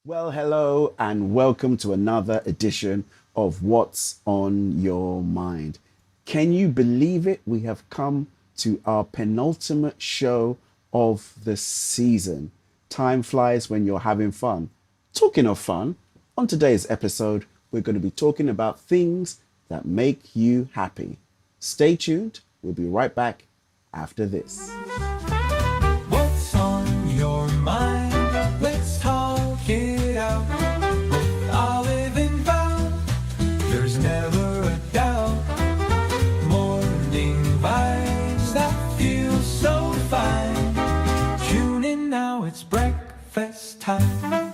Well, hello, and welcome to another edition of What's on Your Mind. Can you believe it? We have come to our penultimate show of the season. Time flies when you're having fun. Talking of fun, on today's episode, we're going to be talking about things that make you happy. Stay tuned. We'll be right back after this. What's on your mind? Let's talk it out. With Olive and Val, there's never a doubt. Morning vibes that feel so fine. Tune in now, it's breakfast time.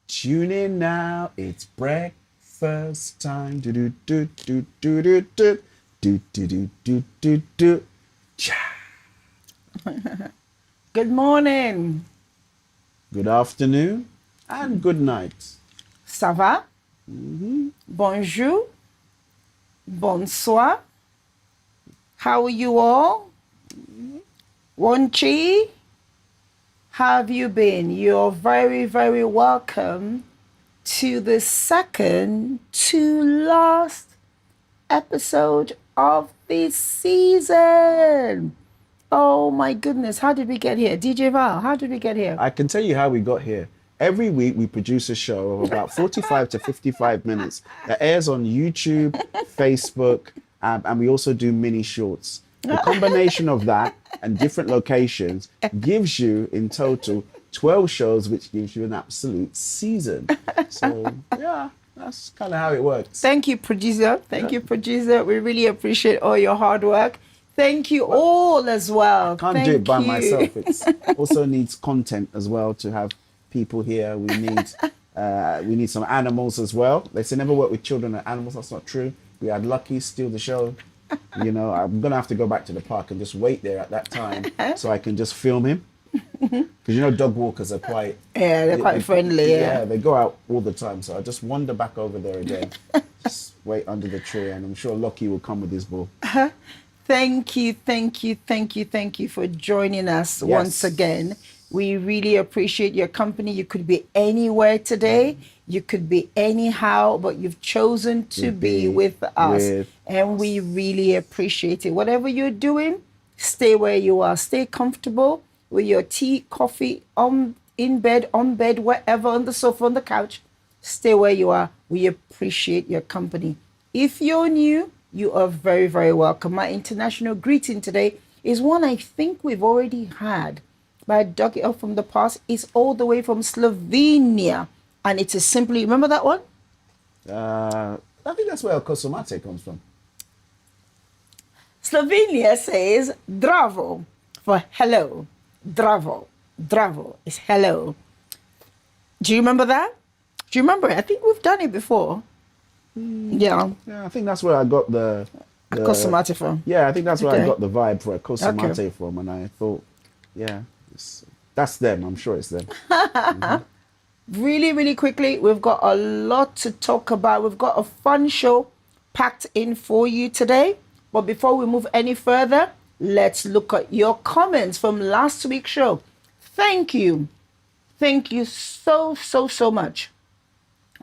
Tune in now, it's breakfast time. Do do do do do do do do do do do do do. Cha. Good morning. Good afternoon and good night. Ça va? Bonjour. Bonsoir. How are you all? Wonchi? How have you been? You're very, very welcome to the second to last episode of this season. Oh my goodness, how did we get here? DJ Val, how did we get here? I can tell you how we got here. Every week we produce a show of about 45 to 55 minutes that airs on YouTube, Facebook, and we also do mini shorts. The combination of that and different locations gives you in total 12 shows, which gives you an absolute season. So yeah, that's kind of how it works. Thank you, producer. Thank you, producer. We really appreciate all your hard work. Thank you all as well. Can't do it by myself. It also needs content as well to have people here. We need some animals as well. They say never work with children and animals. That's not true. We had Lucky steal the show. You know, I'm gonna have to go back to the park and just wait there at that time so I can just film him. Because you know, dog walkers are quite they're quite friendly. Yeah, they go out all the time. So I just wander back over there again. Just wait under the tree, and I'm sure Lucky will come with his ball. Thank you for joining us once again. We really appreciate your company. You could be anywhere today. You could be anyhow, but you've chosen to be with us. And we really appreciate it. Whatever you're doing, stay where you are. Stay comfortable with your tea, coffee, in bed, on bed, wherever, on the sofa, on the couch. Stay where you are. We appreciate your company. If you're new, you are very, very welcome. My international greeting today is one I think we've already had, but I dug it up from the past. It's all the way from Slovenia. And it is simply, remember that one? I think that's where Kosomate comes from. Slovenia says Dravo for hello. Dravo. Dravo is hello. Do you remember that? Do you remember it? I think we've done it before. Yeah. Yeah, I think that's where I got the Kosomate from. Yeah, I think that's where I got the vibe for a Kosomate from, and I thought, yeah, that's them. I'm sure it's them. Really, really quickly, we've got a lot to talk about. We've got a fun show packed in for you today. But before we move any further, let's look at your comments from last week's show. Thank you. Thank you so much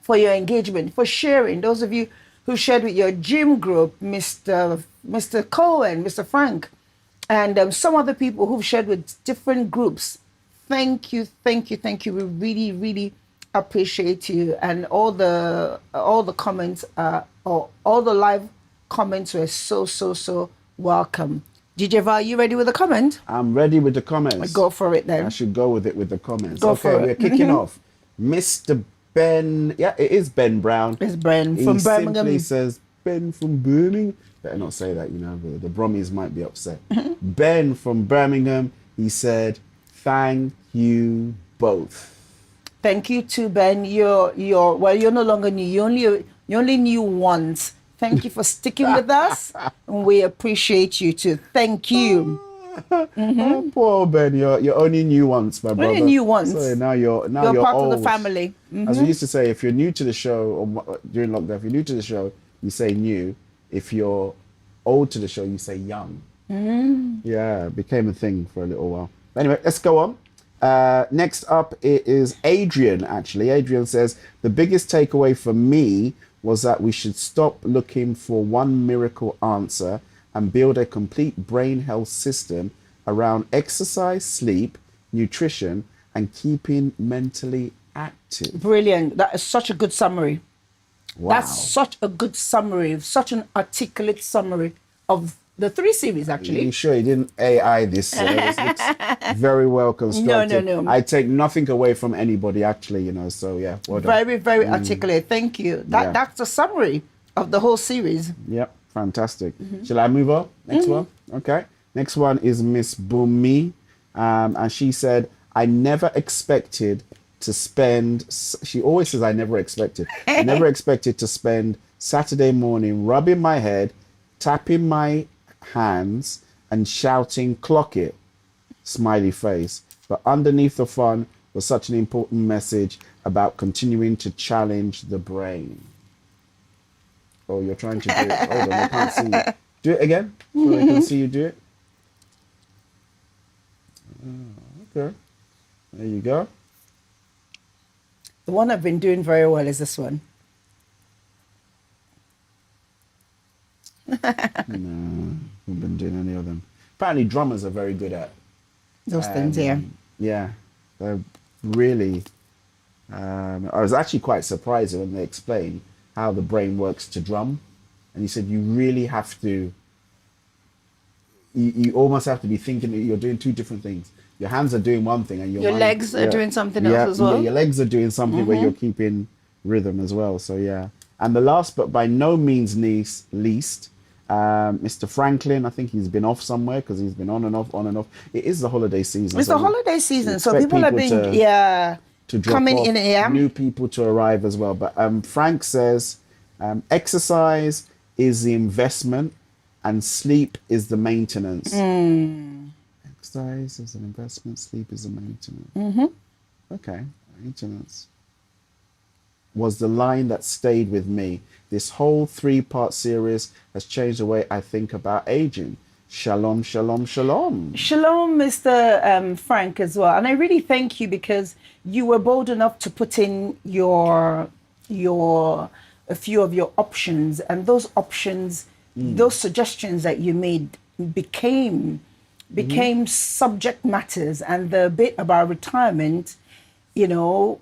for your engagement, for sharing. Those of you who shared with your gym group, Mr. Cohen, Mr. Frank, and some other people who've shared with different groups. Thank you. We really, really appreciate you. And all the comments, or all the live comments were so welcome. DJ Val, you ready with the comment? I'm ready with the comments. Go for it then. I should go with it with the comments. Go for it. We're kicking off. Mr. Ben, yeah, it is Ben Brown. It's Ben from Birmingham. He simply says, Ben from Birmingham. Better not say that, you know, the Brummies might be upset. Ben from Birmingham, he said, thank you both. Thank you too, Ben. You're no longer new. You only knew once. Thank you for sticking with us, and we appreciate you too. Thank you. Oh, poor Ben, you're only new once, my brother. Only new once. So now you're part old. of the family. As we used to say, if you're new to the show, or during lockdown, if you're new to the show, you say new. If you're old to the show, you say young. Yeah, it became a thing for a little while. Anyway, let's go on. Next up it is Adrian, actually. Adrian says, the biggest takeaway for me was that we should stop looking for one miracle answer and build a complete brain health system around exercise, sleep, nutrition, and keeping mentally active. Brilliant. That is such a good summary. Wow. That's such a good summary, such an articulate summary of the 3 series, Are actually. you sure you didn't AI this? This looks very well constructed. No. I take nothing away from anybody, actually, you know, so yeah, well done. Very, very articulate. Thank you. Yeah. That's a summary of the whole series. Yep, fantastic. Shall I move on? Next one? Okay. Next one is Miss Bumi. And she said, I never expected to spend, she always says, I never expected to spend Saturday morning rubbing my head, tapping my hands, and shouting, clock it, smiley face. But underneath the fun was such an important message about continuing to challenge the brain. Oh, you're trying to do it. Hold on, I can't see you. Do it again so I can see you do it. Okay. There you go. The one I've been doing very well is this one. No, haven't been doing any of them. Apparently drummers are very good at Those things, yeah. Yeah, they're really. I was actually quite surprised when they explained how the brain works to drum, and he said you really have to. You almost have to be thinking that you're doing 2 different things. Your hands are doing one thing, and your mind, legs are doing something else as well. Yeah, your legs are doing something where you're keeping rhythm as well. So yeah. And the last, but by no means least, Mr. Franklin. I think he's been off somewhere because he's been on and off. It is the holiday season. It's the holiday season, so people have been to drop coming off, in here. new people to arrive as well. But Frank says exercise is the investment and sleep is the maintenance. Exercise is an investment, sleep is the maintenance. Okay, maintenance was the line that stayed with me. This whole 3-part series has changed the way I think about aging. Shalom, shalom, shalom. Shalom, Mr. Frank, as well. And I really thank you because you were bold enough to put in a few of your options, and those options, those suggestions that you made became subject matters, and the bit about retirement, you know,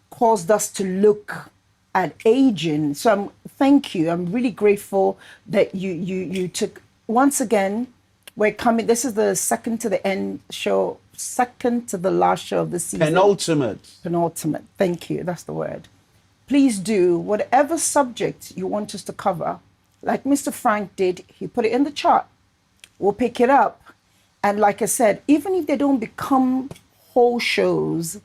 caused us to look at aging. So thank you. I'm really grateful that you took. Once again, we're coming. This is the second to the last show of the season. Penultimate. Thank you. That's the word. Please do whatever subject you want us to cover. Like Mr. Frank did, he put it in the chart. We'll pick it up. And like I said, even if they don't become whole shows,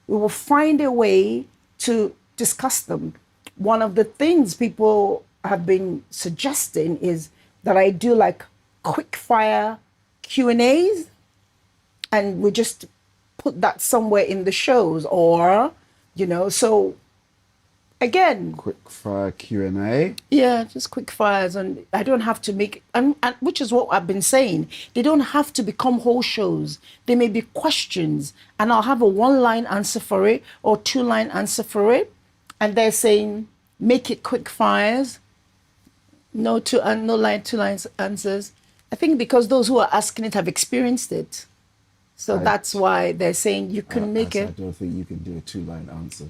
we will find a way to discuss them. One of the things people have been suggesting is that I do like quick fire Q&As, and we just put that somewhere in the shows, or, you know, so again, quick fire Q&A. Yeah, just quick fires, and I don't have to make, and which is what I've been saying. They don't have to become whole shows. They may be questions, and I'll have a 1-line answer for it or 2-line answer for it, and they're saying make it quick fires. No line, 2 lines answers. I think because those who are asking it have experienced it, so that's why they're saying you can make it. I don't think you can do a 2-line answer.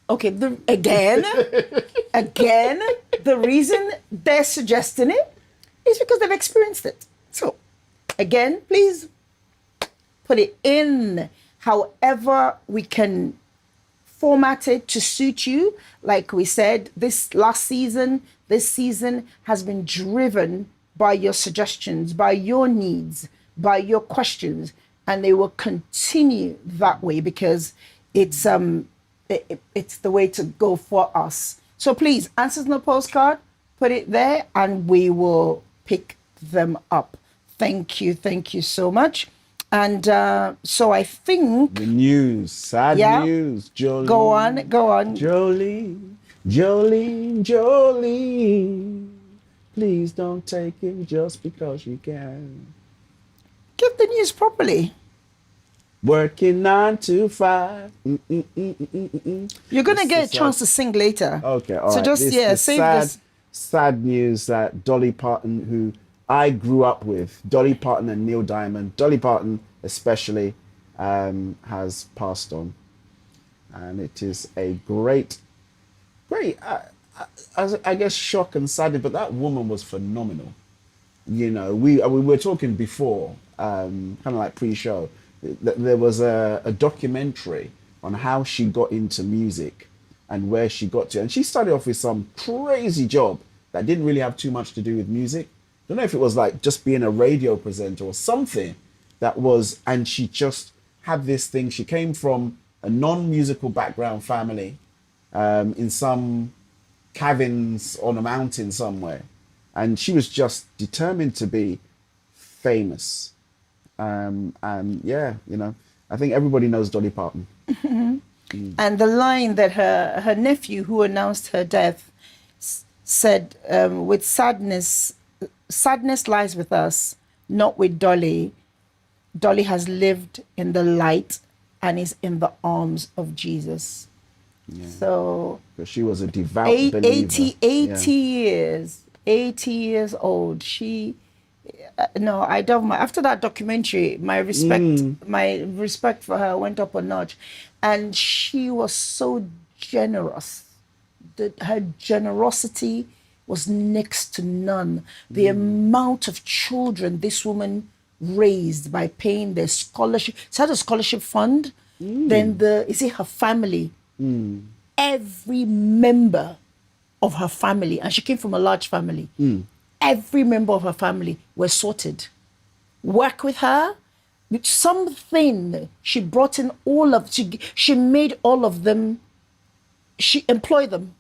Okay, again, the reason they're suggesting it is because they've experienced it. So, again, please put it in however we can format it to suit you. Like we said, this season has been driven by your suggestions, by your needs, by your questions, and they will continue that way because it's the way to go for us. So please, answers on the postcard, put it there, and we will pick them up. Thank you so much. And so I think the news, sad news, Jolene. Go on. Jolene, Please don't take it just because you can. Give the news properly. Working 9 to 5. You're gonna It's get a sad- chance to sing later. Okay, all So right. just This save sad, this. sad news that Dolly Parton, who I grew up with, Dolly Parton and Neil Diamond, Dolly Parton especially, has passed on, and it is a great, I guess, shock and sadness. But that woman was phenomenal. You know, we were talking before, kind of like pre-show, that there was a documentary on how she got into music and where she got to. And she started off with some crazy job that didn't really have too much to do with music. Don't know if it was like just being a radio presenter or something that was, and she just had this thing. She came from a non-musical background family, in some cabins on a mountain somewhere. And she was just determined to be famous. And yeah, you know, I think everybody knows Dolly Parton. And the line that her nephew, who announced her death, said, with sadness lies with us, not with Dolly. Dolly has lived in the light and is in the arms of Jesus. Yeah. So Because she was a devout believer. 80 years old. She, no, I don't. After that documentary, my respect for her went up a notch, and she was so generous. Her generosity was next to none. The amount of children this woman raised by paying their scholarship. She had a scholarship fund. Then her family. Every member of her family, and she came from a large family. Every member of her family were sorted. Work with her, with something. She brought in she made all of them, she employed them,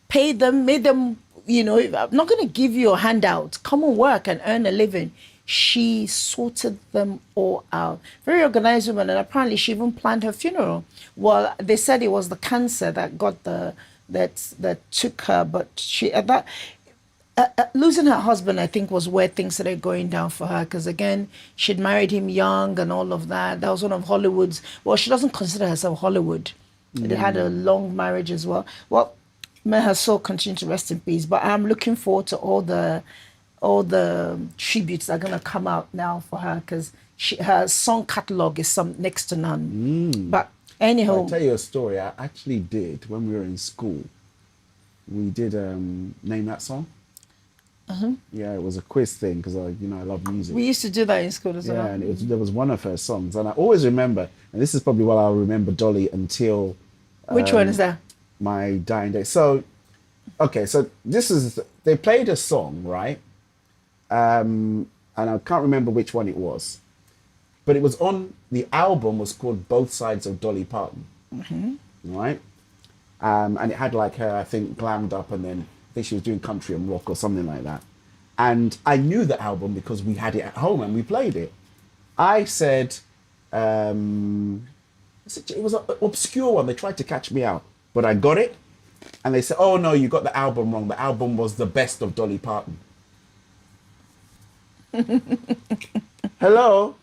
paid them, made them, you know, I'm not going to give you a handout. Come and work and earn a living. She sorted them all out. Very organized woman, and apparently she even planned her funeral. Well, they said it was the cancer that got that took her, but she losing her husband, I think, was where things started going down for her, because again, she'd married him young and all of that. That was one of Hollywood's. Well, she doesn't consider herself Hollywood. They had a long marriage as well. Well, may her soul continue to rest in peace. But I'm looking forward to all the tributes that are gonna come out now for her, because her song catalog is some next to none. But anyhow, I'll tell you a story I actually did when we were in school. We did Name That Song. Yeah, it was a quiz thing because I love music. we used to do that in school as well. Yeah, and there was one of her songs, and I always remember, and this is probably what I'll remember Dolly until Which one is that? my dying day. So, okay, so they played a song, right? And I can't remember which one it was, but it was on the album was called Both Sides of Dolly Parton, right? And it had like her, I think, glammed up, and then I think she was doing country and rock or something like that. And I knew the album because we had it at home and we played it. I said, it was an obscure one. They tried to catch me out, but I got it. And they said, oh no, you got the album wrong. The album was the best of Dolly Parton. Hello?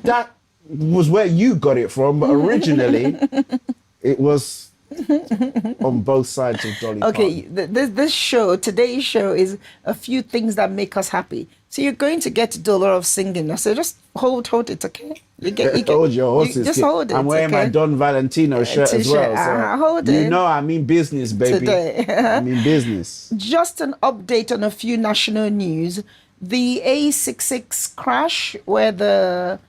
That was where you got it from, but originally it was on Both Sides of Dolly Okay, Parton. today's show is a few things that make us happy. So you're going to get to do a lot of singing now. So just hold it, okay? You get Hold your horses. just kid. hold it. I'm wearing my okay? Don Valentino shirt as T-shirt. well. So Hold you it. know I mean business, baby. Today. I mean business. Just an update on a few national news. The A66 crash, where the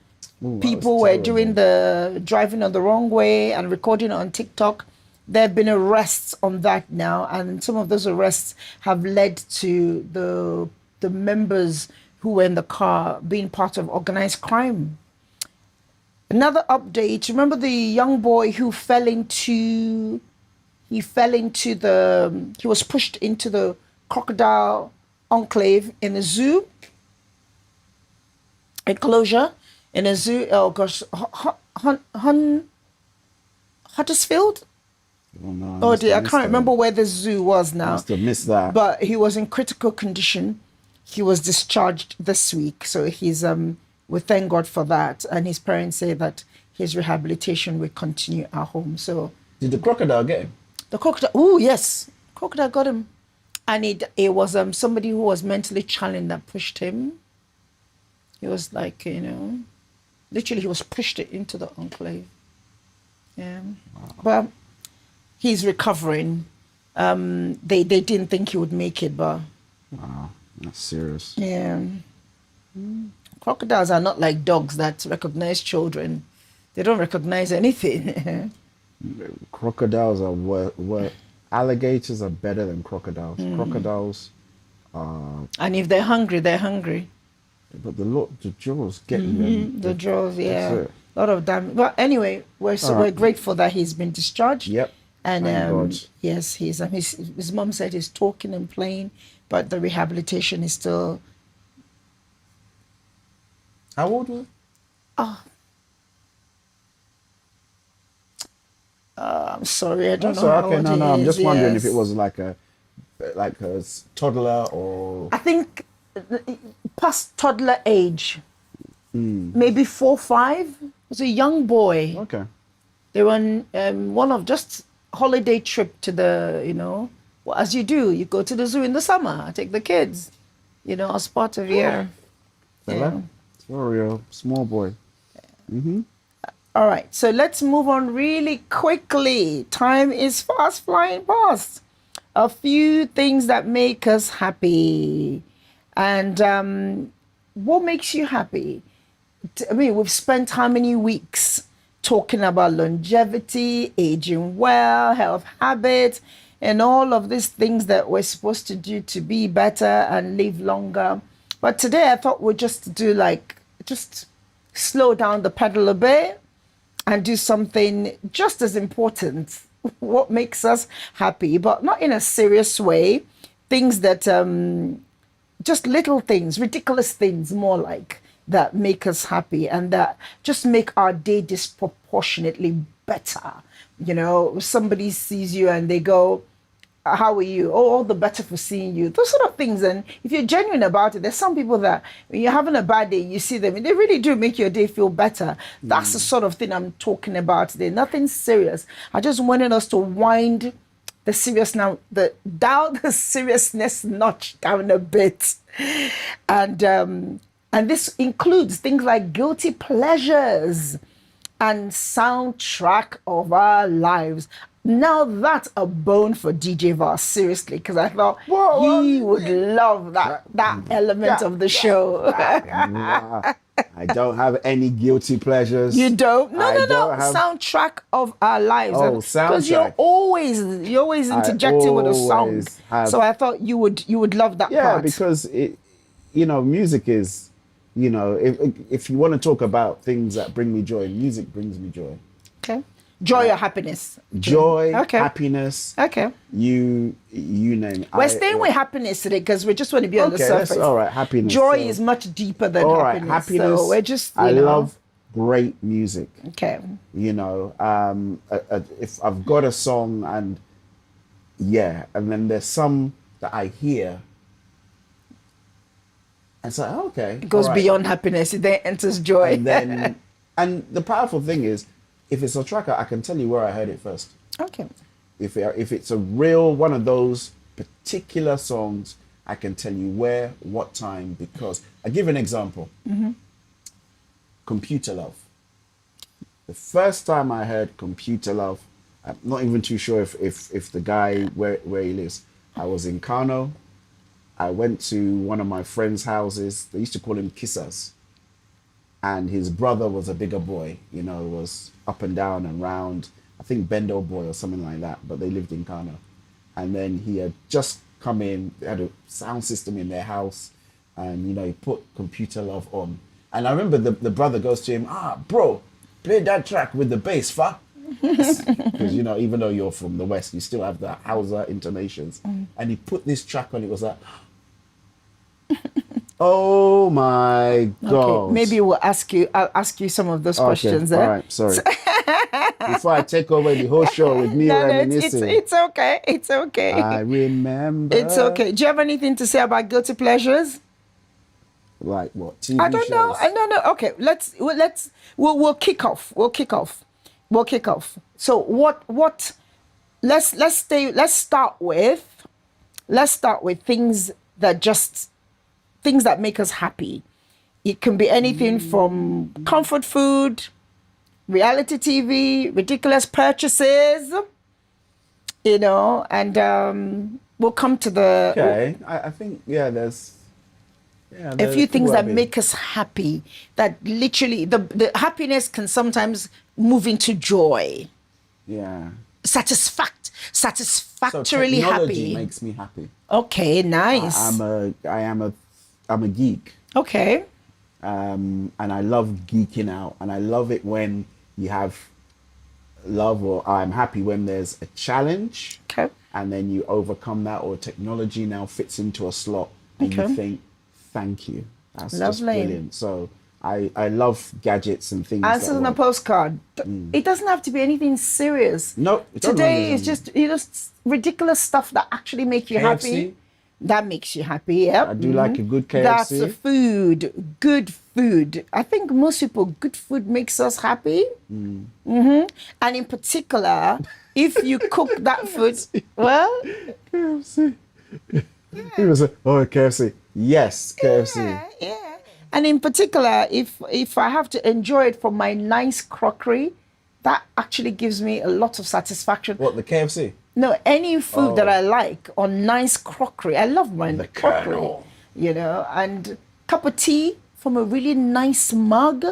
Ooh, that people was were terrible. doing the driving on the wrong way and recording it on TikTok. There have been arrests on that now, and some of those arrests have led to the members who were in the car being part of organized crime. Another update, remember the young boy who he was pushed into the crocodile enclave in a zoo, enclosure in a zoo, oh gosh, Huddersfield? Oh, no, Oh dear, I can't remember where the zoo was now. Must have missed that. But he was in critical condition. He was discharged this week, so he's we thank God for that. And his parents say that his rehabilitation will continue at home. So Did the crocodile get him? the crocodile, oh yes, crocodile got him, and it was somebody who was mentally challenged that pushed him. He was like, literally he was pushed into the enclave. Yeah, wow. But he's recovering. They didn't think he would make it, but wow, that's serious. yeah. Crocodiles are not like dogs that recognize children. They don't recognize anything. Crocodiles are alligators are better than crocodiles. Crocodiles are. And if they're hungry, they're hungry. But the jaws get them. The jaws, yeah. That's it. A lot of damage. But anyway, we're grateful that he's been discharged. Yep. And Thank God. yes, his mom said he's talking and playing, but the rehabilitation is still. How old was he? I'm sorry, I don't know. So, how okay, old no, he I'm is, just wondering if yes. it was like a toddler or. I think past toddler age, maybe 4, 5. It was a young boy. Okay. They were on one of just holiday trip to the, well, as you do, you go to the zoo in the summer, take the kids, as part of your. Yeah. For real, small boy. All right, so let's move on really quickly. Time is fast flying past. A few things that make us happy. And what makes you happy? I mean, we've spent how many weeks talking about longevity, aging well, health habits, and all of these things that we're supposed to do to be better and live longer. But today I thought we'd just do just slow down the pedal a bit and do something just as important. What makes us happy, but not in a serious way. Things that, just little things, ridiculous things more like, that make us happy and that just make our day disproportionately better. Somebody sees you and they go, how are you? Oh, all the better for seeing you. Those sort of things. And if you're genuine about it, there's some people that when you're having a bad day, you see them and they really do make your day feel better. That's the sort of thing I'm talking about today. Nothing serious. I just wanted us to wind the seriousness notch down a bit. And this includes things like guilty pleasures and soundtrack of our lives. Now that's a bone for DJ Val, seriously, because I thought he would love that element of the show. I don't have any guilty pleasures. You don't? No. Soundtrack of our lives. Oh, soundtrack. Because you're always interjecting with a song. So I thought you would love that part. Yeah, because music is, if you want to talk about things that bring me joy, music brings me joy. Okay. Joy or happiness? Joy, happiness. Okay. You name it. We're staying with happiness today because we just want to be on the surface. All right, happiness. Joy is much deeper than happiness. All right, happiness. So we're just, I love great music. Okay. If I've got a song and then there's some that I hear. And so, okay. It goes beyond happiness. It then enters joy. And the powerful thing is, if it's a tracker, I can tell you where I heard it first. Okay. If it's a real one of those particular songs, I can tell you where, what time, because I give an example. Computer Love. The first time I heard Computer Love, I'm not even too sure if the guy where he lives. I was in Kano. I went to one of my friends' houses. They used to call him Kissers. And his brother was a bigger boy, was up and down and round, I think Bendo Boy or something like that, but they lived in Kano. And then he had just come in, they had a sound system in their house, and, he put Computer Love on. And I remember the brother goes to him, bro, play that track with the bass, fa. Because, even though you're from the West, you still have the Hausa intonations. And he put this track on, it was like, oh my God. Okay, maybe I'll ask you some of those questions there. All right, sorry. before I take over the whole show with me No, reminiscing. it's okay. It's okay. I remember. It's okay. Do you have anything to say about guilty pleasures? Like what? TV I don't know. shows? I don't know. Okay, we'll kick off. We'll kick off. So what? Let's start with things that make us happy. It can be anything from comfort food, reality TV, ridiculous purchases, and we'll come to the Okay, I think there's a few things that be. make us happy, that literally the happiness can sometimes move into joy, Yeah. satisfactorily technology happy. makes me happy. Okay, nice. I'm a geek. Okay. And I love geeking out, and I love it when you have love, or I'm happy when there's a challenge, Okay. and then you overcome that, or technology now fits into a slot, and Okay. you think, thank you. That's just Lovely. brilliant. So I love gadgets and things. Answers that on a work. postcard. It doesn't have to be anything serious. No, it doesn't Today have is to just ridiculous stuff that actually make you KFC. happy. That makes you happy. Yep. I do like a good KFC. That's a food. Good food. I think most people, good food makes us happy. And in particular, if you cook that food, well, KFC. People say, oh, KFC. Yes, KFC. yeah. And in particular, if I have to enjoy it from my nice crockery, that actually gives me a lot of satisfaction. What, the KFC? No, any food that I like on nice crockery. I love my The crockery. Colonel. And cup of tea from a really nice mug.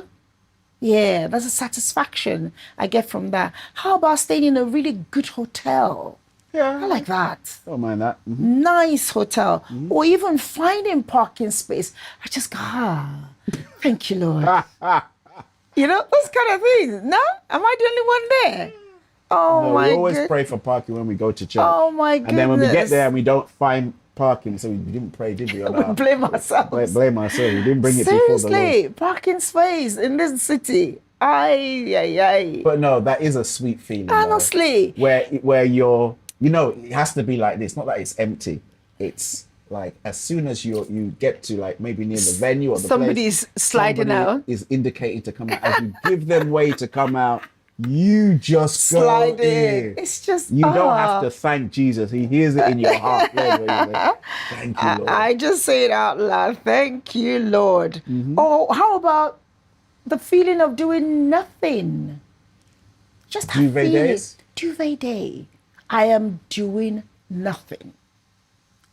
Yeah, there's a satisfaction I get from that. How about staying in a really good hotel? Yeah. I like that. Don't mind that. Nice hotel. Or even finding parking space. I just go, thank you, Lord. Those kind of things. No? Am I the only one there? Oh, No, my we always God. pray for parking when we go to church. Oh, my And then when we get goodness. there and we don't find parking, so we didn't pray, did we? Or We not? blame ourselves. Blame ourselves. We didn't bring it before the Lord. Seriously, parking space in this city. Aye. But no, that is a sweet feeling. though, Honestly. where you're, it has to be like this. Not that it's empty. It's like as soon as you get to like maybe near the venue or the Somebody's place, sliding somebody out. is indicating to come out. As you give them way to come out, you just Slide go in. in. It's just You don't have to thank Jesus. He hears it in your heart. Where you're like, thank you, Lord. I just say it out loud. Thank you, Lord. Oh, how about the feeling of doing nothing? Just that Duvet feeling. days? Duvet day. I am doing nothing.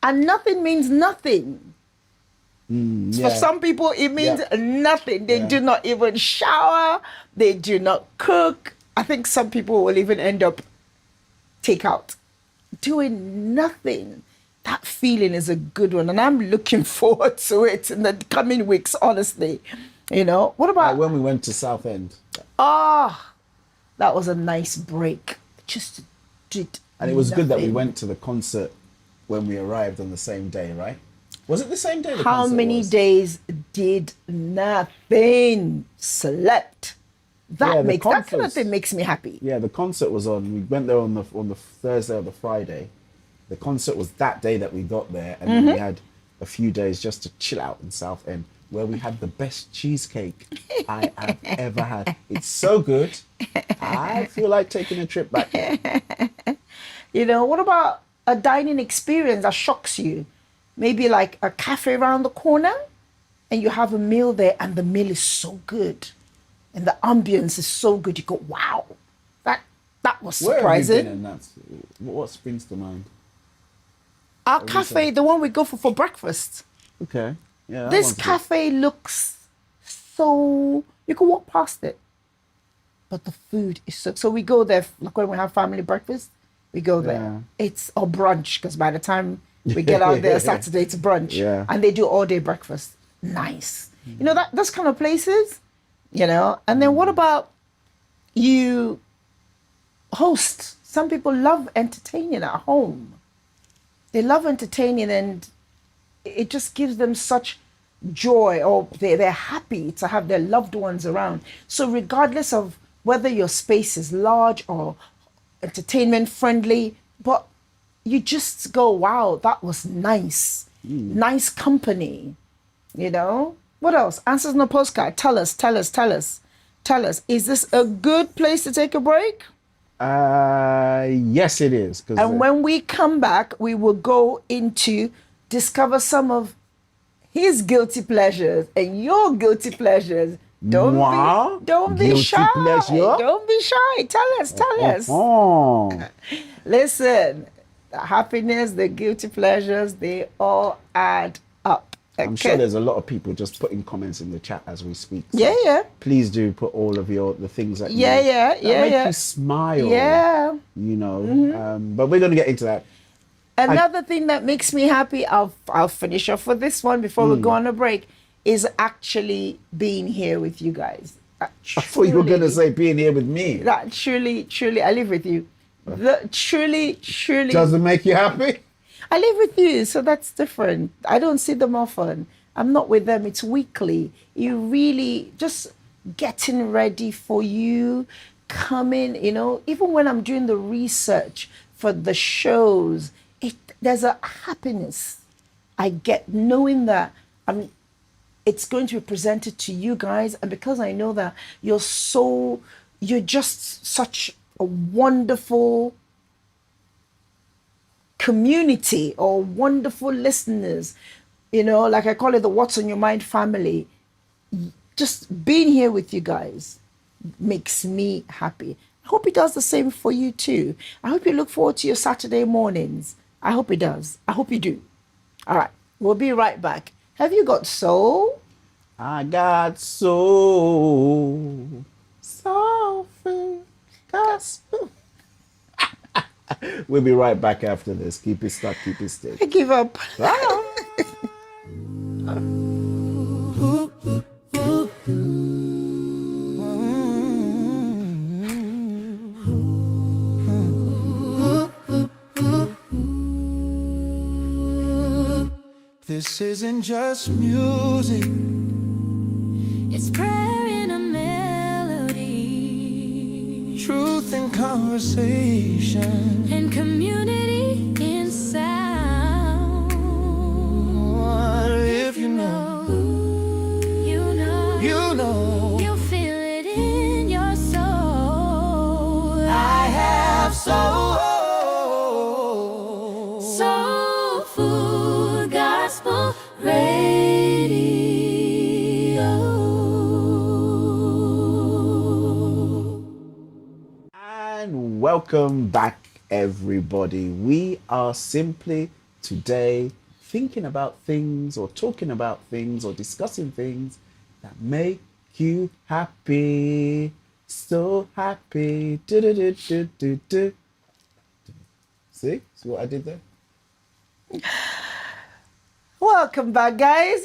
And nothing means nothing. For Yeah. some people, it means Yeah. nothing. They Yeah. do not even shower. They do not cook. I think some people will even end up takeout. Doing nothing. That feeling is a good one. And I'm looking forward to it in the coming weeks, honestly. What about, Like when we went to Southend, that was a nice break. Just did and it was good that we nothing. went to the concert when we arrived on the same day, right? Was it the same day? The How concert many was? days did nothing? Slept. Yeah, That the kind of concerts- thing makes me happy. Yeah, the concert was on. We went there on the Thursday or the Friday. The concert was that day that we got there, and then we had a few days just to chill out in Southend, where we had the best cheesecake I have ever had. It's so good. I feel like taking a trip back there. What about a dining experience that shocks you? Maybe like a cafe around the corner, and you have a meal there, and the meal is so good, and the ambience is so good. You go, wow, that was Where have you surprising. been? And that's what springs to mind. Our cafe, the one we go for breakfast. Okay. Yeah. that This one's good. cafe looks so, you can walk past it, but the food is so we go there like when we have family breakfast, we go there. Yeah. It's or brunch, because by the time we get out there Saturday, it's brunch. Yeah. And they do all day breakfast. Nice. That those kind of places, and then what about you host? Some people love entertaining at home. They love entertaining, and it just gives them such joy, or they're happy to have their loved ones around. So regardless of whether your space is large or entertainment friendly, but you just go, wow, that was nice. Nice company, you know? What else? Answers on a postcard. Tell us. Is this a good place to take a break? Yes, it is. And when we come back, we will go into discover some of his guilty pleasures and your guilty pleasures. Don't be Guilty shy. pleasure? Don't be shy. Tell us. Oh. Listen, the happiness, the guilty pleasures, they all add up. Okay? I'm sure there's a lot of people just putting comments in the chat as we speak. So Yeah. please do put all of the things that Yeah. make you smile. Yeah. You know. But we're gonna get into that. Another thing that makes me happy, I'll finish off with this one before we go on a break, is actually being here with you guys. I thought you were gonna say being here with me. That truly, I live with you. Truly. Doesn't make you happy? I live with you, so that's different. I don't see them often. I'm not with them. It's weekly. You really just getting ready for you, coming, you know, even when I'm doing the research for the shows, there's a happiness I get knowing that it's going to be presented to you guys. And because I know that you're just such a wonderful community or wonderful listeners, you know, like I call it the What's on Your Mind family. Just being here with you guys makes me happy. I hope it does the same for you too. I hope you look forward to your Saturday mornings. I hope it does. I hope you do. All right, we'll be right back. Have you got soul? I got soul. Gospel. We'll be right back after this. Keep it stuck, keep it still. I give up. This isn't just music. It's prayer in a melody, Truth in conversation. and community in sound. What if you know? You know, You know. you feel it in your soul. I have soul. Soul Food Gospel Radio. And welcome back, everybody. We are simply today thinking about things or talking about things or discussing things that make you happy. So happy. Do. See what I did there? Welcome back, guys.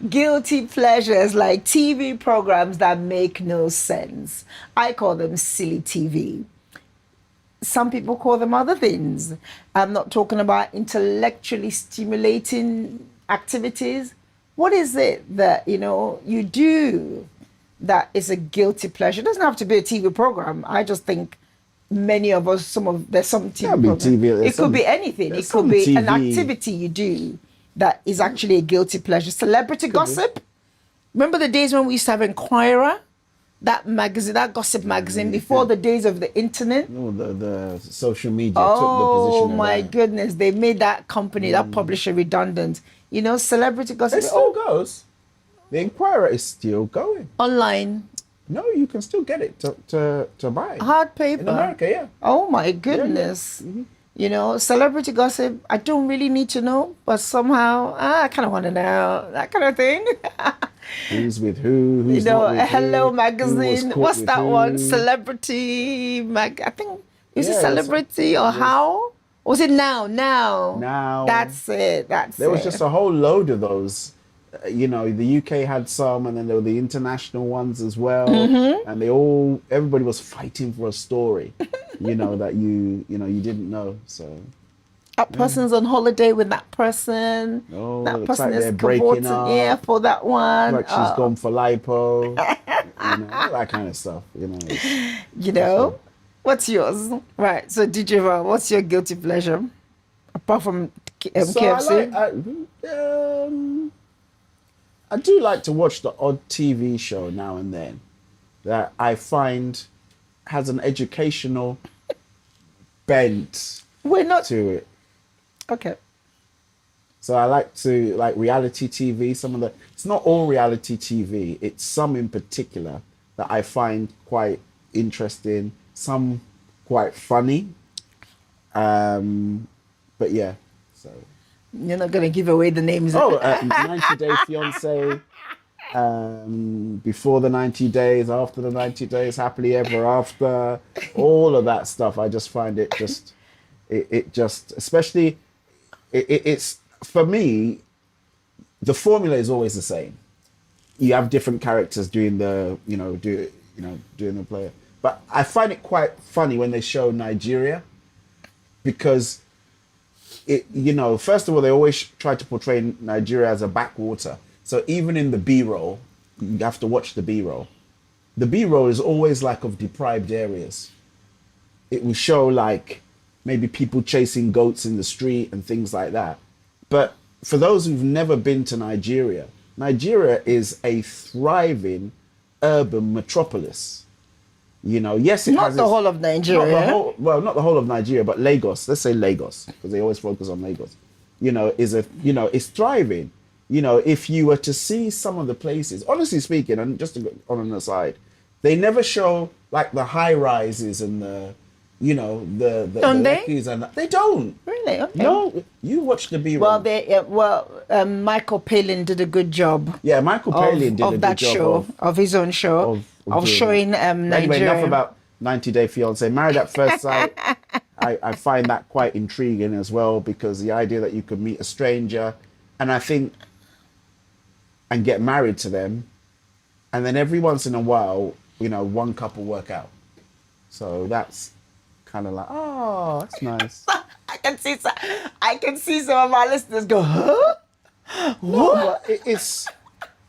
Guilty pleasures like TV programs that make no sense. I call them silly TV. Some people call them other things. I'm not talking about intellectually stimulating activities. What is it that, you know, you do that is a guilty pleasure? It doesn't have to be a TV program. I just think many of us, there's some TV Can't be program. TV, there's It could some- be anything. It there's could some be an TV. activity you do that is actually a guilty pleasure. Celebrity gossip. Remember the days when we used to have Enquirer? That magazine, that gossip magazine, before the days of the internet. No, the social media took the position Oh of my that. goodness, they made that company, that publisher redundant. You know, celebrity gossip. It still goes. The Inquirer is still going. Online, No, you can still get it to buy. hard paper. In America, yeah. Oh my goodness. You know, celebrity gossip, I don't really need to know, but somehow I kind of want to know, that kind of thing. Who's with who? You Who's know, not with Hello who, Magazine. caught What's with that who. one? Celebrity I think, is Yeah, it that's- Celebrity or How? Or was it Now? Now. That's it. There was just a whole load of those. You know, the UK had some, and then there were the international ones as well. Mm-hmm. And everybody was fighting for a story, you know, that you didn't know. So, that person's on holiday with that person. Oh, that looks person like is they're breaking cavorting up. for that one. like she's gone for lipo. all that kind of stuff. You know, what's yours? Right. So, DJ Val, what's your guilty pleasure apart from So KFC? I do like to watch the odd TV show now and then that I find has an educational bent We're not to it. okay. So I like to like reality TV. It's not all reality TV. It's some in particular that I find quite interesting. Some quite funny. But yeah. So. You're not gonna give away the names. 90 Day Fiancé. Before the 90 days, after the 90 days, happily ever after. All of that stuff. I just find it especially it's for me. The formula is always the same. You have different characters doing the doing the player. But I find it quite funny when they show Nigeria because first of all, they always try to portray Nigeria as a backwater. So even in the B-roll, you have to watch the B-roll. The B-roll is always like of deprived areas. It will show like maybe people chasing goats in the street and things like that. But for those who've never been to Nigeria, Nigeria is a thriving urban metropolis. Yes, it Not has the whole of Nigeria. Not the whole of Nigeria, but Lagos. Let's say Lagos, because they always focus on Lagos. It's thriving. If you were to see some of the places, honestly speaking, and just to go on an aside, they never show like the high rises and the Don't they? Lekkies and they don't. Really? Okay. No, you watch the B-roll. Michael Palin did a good job. Yeah, Michael Palin did a of good that job show of his own show of doing showing it. Nigeria. Anyway, enough about 90 Day Fiancé. Married at First Sight. I find that quite intriguing as well because the idea that you could meet a stranger and get married to them, and then every once in a while, one couple work out. So that's kind of like, oh, that's nice. I can see some of our listeners go, huh? No, but it's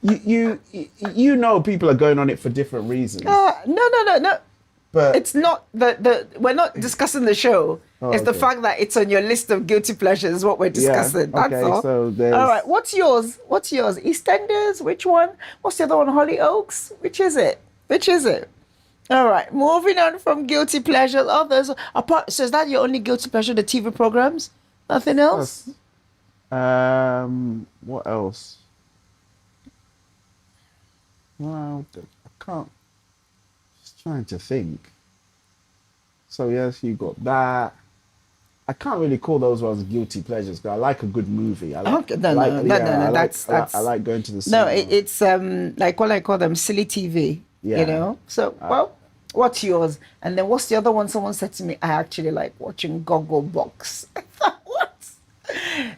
people are going on it for different reasons. No. But It's not we're not discussing the show. It's the okay. fact that it's on your list of guilty pleasures is what we're discussing. That's okay, all. so there's- All right. What's yours? EastEnders? Which one? What's the other one? Hollyoaks? Which is it? All right. Moving on from guilty pleasures. Others apart. So is that your only guilty pleasure? The TV programs? Nothing else? what else? Well, I can't. Just trying to think. So yes, you got that. I can't really call those ones guilty pleasures, but I like a good movie. I like, Okay, no. That's I like going to the cinema. no. It's like what I call them, silly TV. Yeah. So what's yours? And then what's the other one? Someone said to me, I actually like watching Goggle Box. I thought, what?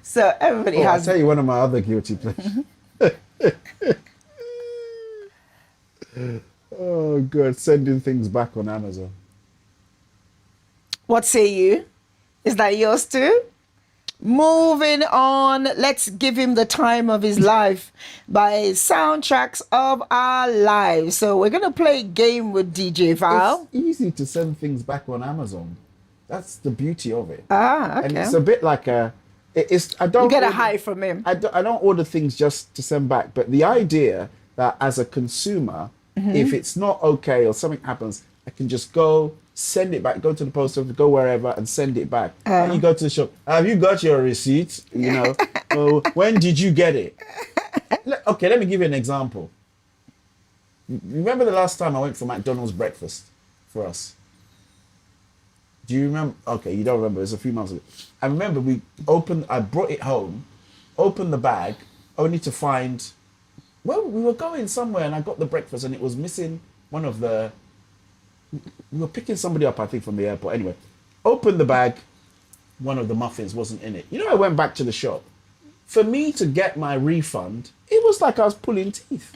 So everybody I'll has. tell you one of my other guilty pleasures. Oh God, sending things back on Amazon. What say you? Is that yours too? Moving on, let's give him the time of his life by Soundtracks of Our Lives. So we're gonna play a game with DJ Val. It's easy to send things back on Amazon. That's the beauty of it. Okay. And it's a bit like I don't You get a order- high from him. I don't order things just to send back, but the idea that as a consumer, if it's not okay or something happens, I can just go send it back, go to the post office, go wherever and send it back. And you go to the shop, have you got your receipt? Oh, when did you get it? Okay, let me give you an example. Remember the last time I went for McDonald's breakfast for us? Do you remember? Okay, you don't remember. It was a few months ago. I remember I brought it home, opened the bag, only to find, well, we were going somewhere and I got the breakfast and it was missing one of the, we were picking somebody up, I think, from the airport. Anyway, opened the bag, one of the muffins wasn't in it. I went back to the shop. For me to get my refund, it was like I was pulling teeth.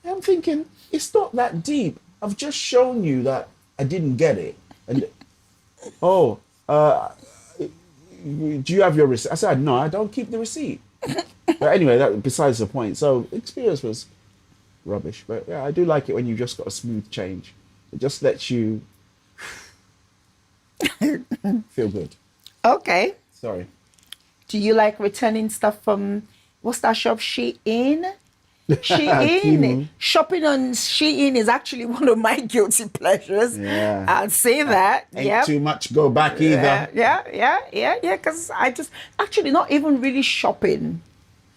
I'm thinking, it's not that deep. I've just shown you that I didn't get it. And, do you have your receipt? I said, no, I don't keep the receipt. But anyway, that besides the point. So experience was rubbish. But yeah, I do like it when you just got a smooth change. It just lets you feel good. Okay. Sorry. Do you like returning stuff from what's that shop? Shein? Shein. Temu. Shopping on Shein is actually one of my guilty pleasures. Yeah. I'll say that. Ain't Yeah. too much go back either. Yeah. Because I just actually not even really shopping.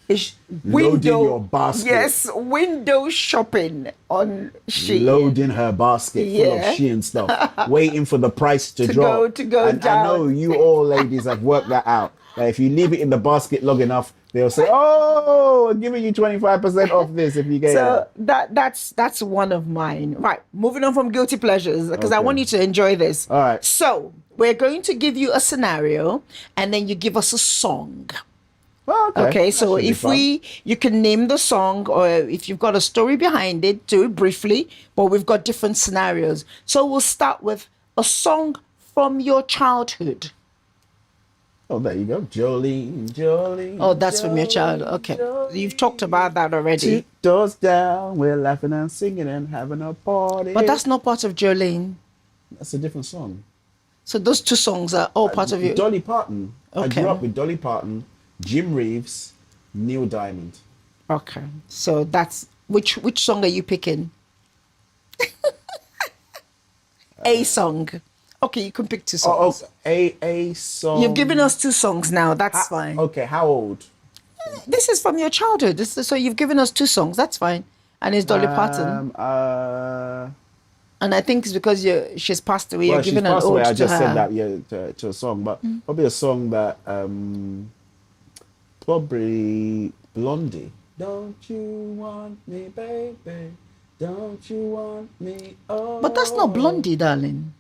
It's Loading your basket. Yes, window shopping on Shein. Loading her basket full of Yeah. Shein stuff, waiting for the price to drop. to go and down. I know you all ladies have worked that out. That if you leave it in the basket long enough, they'll say, "Oh, I'm giving you 25% off this if you get So it." that's one of mine. Right, moving on from guilty pleasures because I Okay. want you to enjoy this. All right. So we're going to give you a scenario, and then you give us a song. Well, Okay, that so should be if fun. you can name the song, or if you've got a story behind it, do it briefly. But we've got different scenarios. So we'll start with a song from your childhood. Oh, there you go, Jolene, Jolene. Oh, that's from your child. Jolene, Okay, Jolene. you've talked about that already. 2 doors down, we're laughing and singing and having a party. But that's not part of Jolene. That's a different song. So those two songs are all part of you. Dolly Parton. I Okay. grew up with Dolly Parton, Jim Reeves, Neil Diamond. Okay, so that's which song are you picking? A song. Okay, you can pick two songs. A song. You've given us two songs now. That's fine. Okay, how old? This is from your childhood. So you've given us two songs. That's fine. And it's Dolly Parton. And I think it's because she's passed away. Well, You're she's giving an passed ode away. I to just her. said that, to a song, but probably a song that probably Blondie. Don't you want me, baby? Don't you want me? Oh. But that's not Blondie, darling.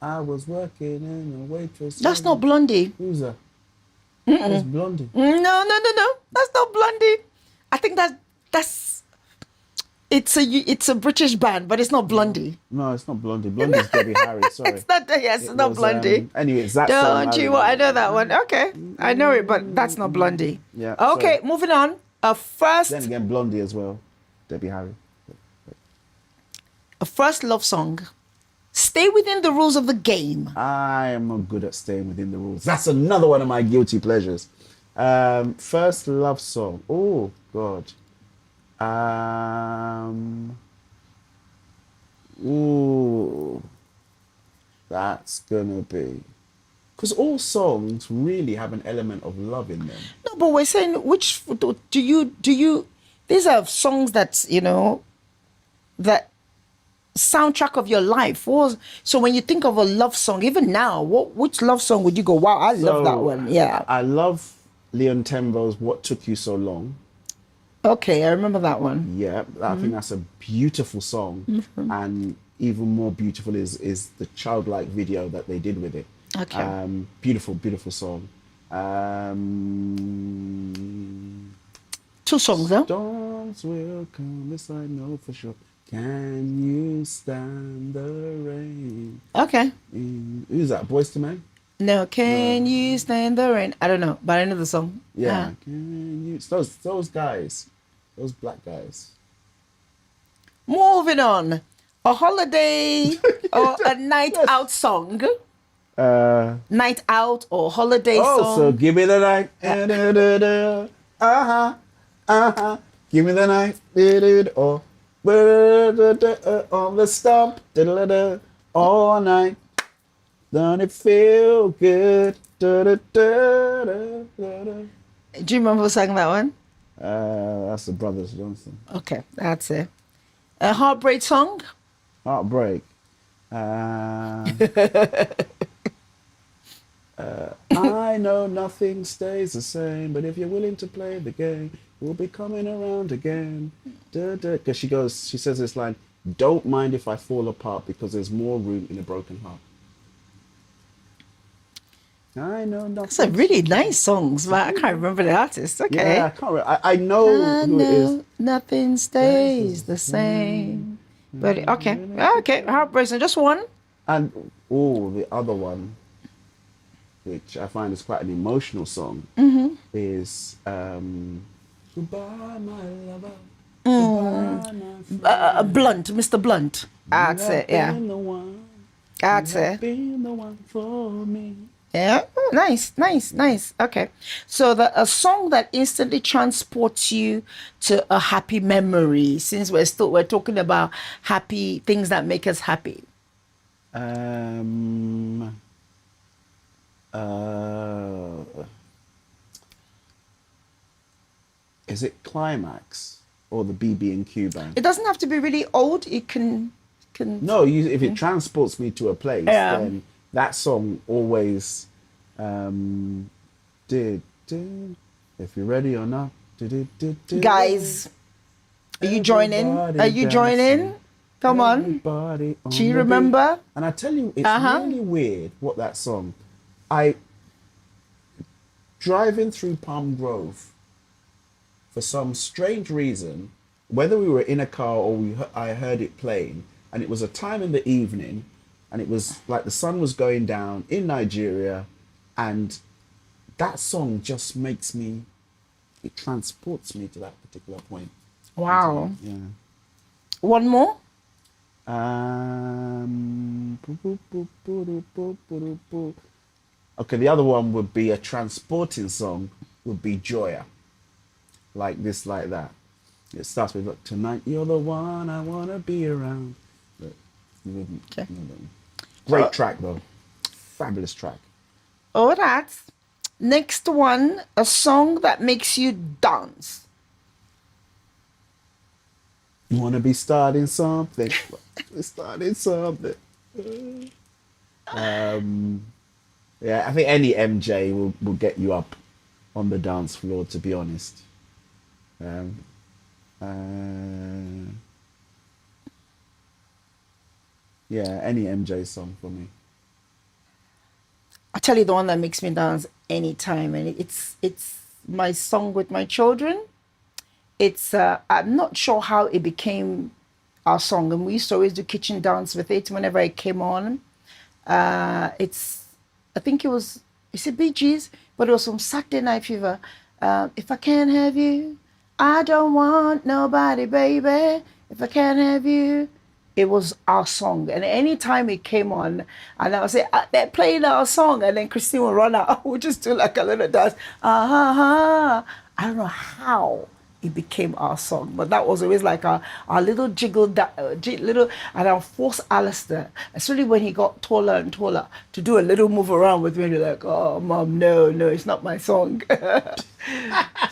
I was working in a waitress. That's not Blondie. Who's that? It's Blondie. No. That's not Blondie. I think that's it's a British band, but it's not Blondie. No, it's not Blondie. Blondie's Debbie Harry. Sorry. It's not. Yes, it's not was, Blondie. anyway, it's that song. Don't you? I know that one. Okay, I know it, but that's not Blondie. Yeah, Okay, sorry. moving on. A Then again, Blondie as well. Debbie Harry. first love song. Stay within the rules of the game. I am not good at staying within the rules. That's another one of my guilty pleasures. First love song. Oh God. Ooh. That's gonna be. Because all songs really have an element of love in them. No, but we're saying which do you? These are songs that that soundtrack of your life. So when you think of a love song, even now, which love song would you go? Wow, I love that one. Yeah. I love Leon Tembo's "What Took You So Long." Okay, I remember that one. Yeah, I think that's a beautiful song, and even more beautiful is the childlike video that they did with it. Okay. Beautiful song. Two songs, huh? Storms will come, this I know for sure. Can you stand the rain? Okay. Who's that? Boys to Men? No, can you stand the rain? I don't know, but I know the song. Yeah. Can you? It's those guys, those black guys. Moving on. A holiday or a night out song. Night out or holiday song. So give me the night. Give me the night. Or on the stump. All night. Don't it feel good? Do you remember who sang that one? That's the Brothers Johnson. Okay, that's it. A heartbreak song. Heartbreak. I know nothing stays the same, but if you're willing to play the game, we'll be coming around again. Because she says this line, don't mind if I fall apart because there's more room in a broken heart. I know nothing. That's a really nice songs, but I can't remember the artist. Okay. Yeah, I can't remember. I know who it is. Nothing stays the same. But okay, heartbreak song. Just one. And the other one, which I find is quite an emotional song, is Goodbye, my lover. Goodbye, Blunt, Mr. Blunt. That's it. Yeah. Been the one. That's You have it. been the one for me. Yeah, oh, nice. Okay, so a song that instantly transports you to a happy memory. Since we're talking about happy things that make us happy. Is it Climax or the BB&Q band? It doesn't have to be really old. It can. No, if it transports me to a place, Yeah. then that song always did. If you're ready or not. Guys, are you joining? Are you joining? Come on. Everybody on Do you the remember? beat. And I tell you, it's really weird what that song. Driving through Palm Grove, for some strange reason, whether we were in a car or I heard it playing, and it was a time in the evening, and it was like the sun was going down in Nigeria, and that song just it transports me to that particular point. Wow. Yeah. One more. Okay, the other one would be a transporting song, would be Joya. Like this, like that. It starts with, look, tonight you're the one I want to be around. But you wouldn't. Okay. You wouldn't. Great track, though. Fabulous track. Oh, that's next one. A song that makes you dance. You want to be starting something. Starting something. Yeah, I think any MJ will get you up on the dance floor, to be honest. Yeah, any MJ song for me. I tell you the one that makes me dance anytime, and it's my song with my children. It's I'm not sure how it became our song, and we used to always do kitchen dance with it whenever it came on. I think it's a Bee Gees, but it was from Saturday Night Fever. If I can't have you, I don't want nobody, baby. If I can't have you. It was our song, and anytime it came on, and I would say, they're playing our song, and then Christine would run out. We'd just do like a little dance. I don't know how it became our song, but that was always like our little little, and I'll force Alistair, especially when he got taller and taller, to do a little move around with me. And you're like, oh, Mom, no, it's not my song.